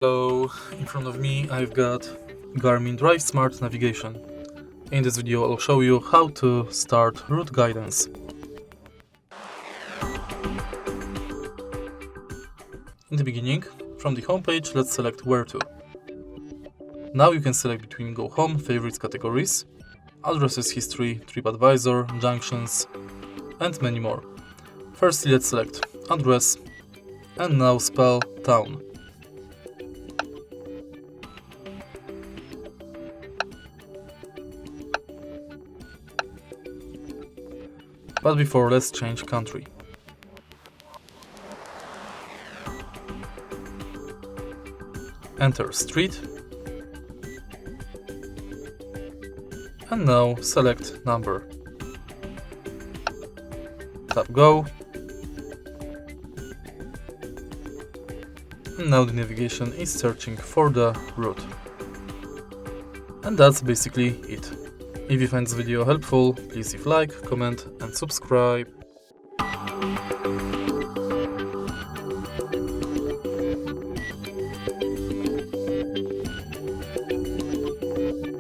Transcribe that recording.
Hello, in front of me I've got Garmin DriveSmart navigation. In this video I'll show you how to start route guidance. In the beginning, from the homepage, let's select where to. Now you can select between Go Home, Favorites categories, Addresses history, TripAdvisor, Junctions, and many more. Firstly, let's select Address, and now spell Town. But before, let's change country. Enter street. And now select number. Tap go. And now the navigation is searching for the route. And that's basically it. If you find this video helpful, please leave a like, comment and subscribe.